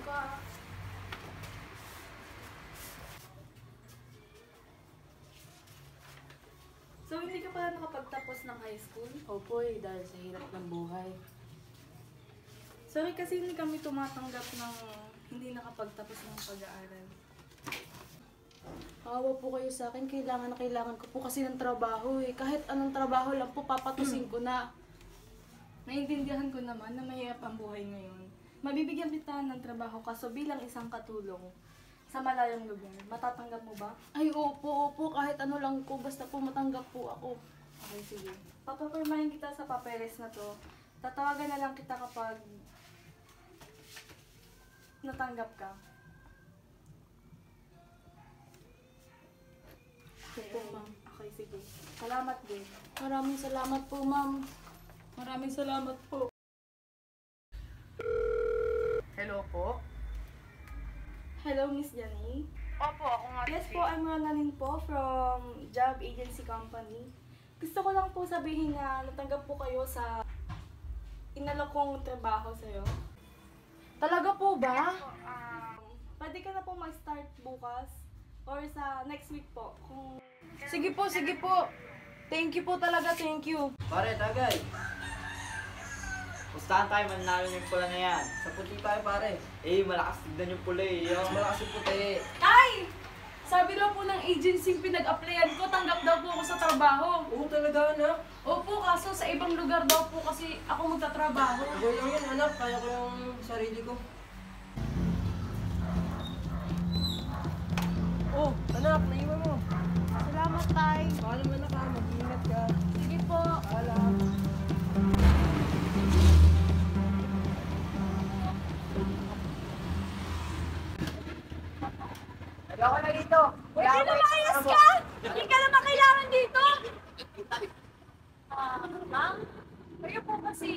ka. So, hindi ka pala nakapagtapos ng high school? Opo dahil sa hirap ng buhay. Sorry kasi hindi kami tumatanggap ng hindi nakapagtapos ng pag-aaral. Awa po kayo sa akin, kailangan na kailangan ko po kasi ng trabaho eh. Kahit anong trabaho lang po, papatusin ko na. Naiintindihan ko naman na mahirap ang buhay ngayon. Mabibigyan kita ng trabaho kaso bilang isang katulong sa malayong lugar. Matatanggap mo ba? Ay, opo, kahit ano lang po, basta po matanggap po ako. Okay, sige. Papapirmahin kita sa papeles na to. Tatawagan na lang kita kapag natanggap ka. Opo, ma'am. Okay, sige. Salamat din. Maraming salamat po, ma'am. Maraming salamat po. Hello po? Hello, Miss Jenny. Opo, ako nga. Yes po, I'm Ronalyn po from Job Agency Company. Gusto ko lang po sabihin na natanggap po kayo sa inalok kong trabaho sa'yo. Talaga po ba? Pwede ka na po mag-start bukas or sa next week po. Sige po, sige po. Thank you po talaga, thank you. Pare, tagay. Pustahan tayo, manalo yung pula na yan. Sa puti tayo, pare. Eh, malakas tignan yung pula eh. Yung malakas yung puti. Ay! Sabi daw po ng agency pinag-applyan ko, tanggap daw po ako sa trabaho. Oo, talaga anak. Opo, kaso sa ibang lugar daw po kasi ako magtatrabaho. Okay lang yan anak, kaya ko yung sarili ko. Oh, anak, naiwan mo. Salamat, Tay. Paalam anak ha, mag-ingat ka. Sige po. Paalam. Ako na dito. Uy, lumayas ka! Hindi ka naman kailangan dito! Ma'am? Kayo po ba si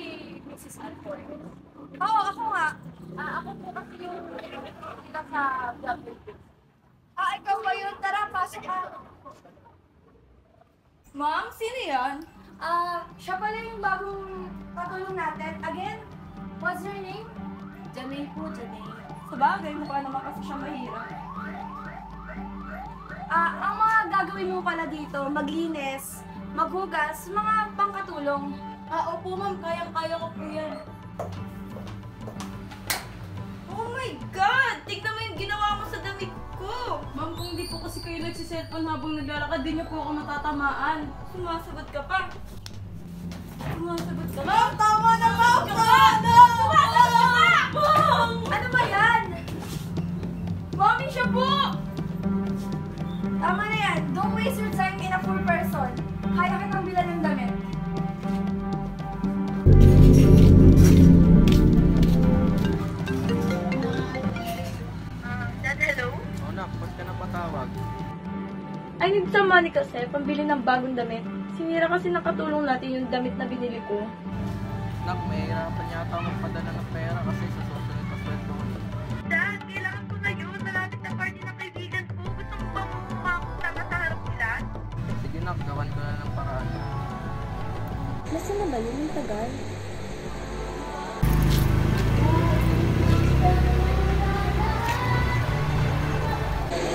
Mrs. Alford? Oo, ako nga. Ako po kasi yung nila sa job interview. Ikaw ba yun? Tara, pasok ka. Ma'am, sino yan? Siya pala yung bagong katulong natin. Again, what's your name? Janay po, Janay. Sa bagay, mukha naman kasi siya mahirap. Ang mga gagawin mo pala dito, maglinis, maghugas, mga pangkatulong. Opo ma'am, kayang-kaya ko po yan. Oh my God! Tignan mo yung ginawa mo sa damit ko! Ma'am, kung hindi po kasi kayo nagsiselfon habang naglalakad, di niyo po ako natatamaan. Sumasagot ka pa. Sumasagot ka Ma'am, tama na, ma'am! Ano ba yan? Mami, siya po! Tama na yan. Don't waste your time in a poor person. Kaya kitang bilan ng damit. Dad, hello? Oh, nak, ba't ka napatawag? I need some money kasi, pambili ng bagong damit. Sinira kasi nakatulong natin yung damit na binili ko. Nak, mahirapan yata magpadala ng pera kasi sa susunod na sweldo ko. Dad, kailangan ko na yun. Malapit na party ng kaibigan ko. Gusto mo ba mumukha akong tama sa harap nila? Sige nak, gawan ko na ng paraan. Nasaan na ba yun? Yung tagal?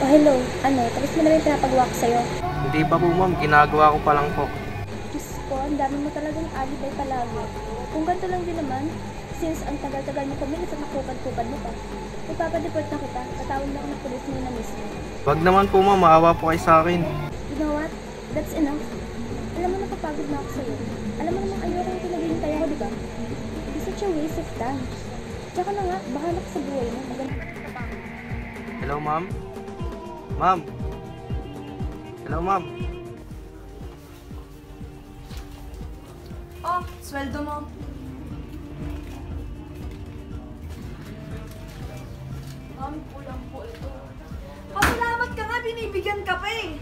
Hello. Tapos mo na yung pinapagawa ko sa'yo. Hindi pa po ma'am, ginagawa ko pa lang po. Diyos ko, ang dami mo talagang alibay palagi. Kung ganito lang din naman, since ang tagal-tagal mo kumilis at nakukad-kukad mo pa, ipapadeport na kita, tatawag na ako ng pulis mo na mismo. Wag naman po ma'am, maawa po kayo sa akin. You know what? That's enough. Alam mo, napapagod na ako sa'yo. Alam mo namang ayoko yung pinaghihintay ako, di ba? It's such a waste of time. Tsaka na nga, bahala ka sa buhay mo. Hello ma'am? Ma'am? Hello ma'am? Oh, sweldo mo. Mami, kulang po ito. Pasalamat ka nga, binibigyan ka pa eh.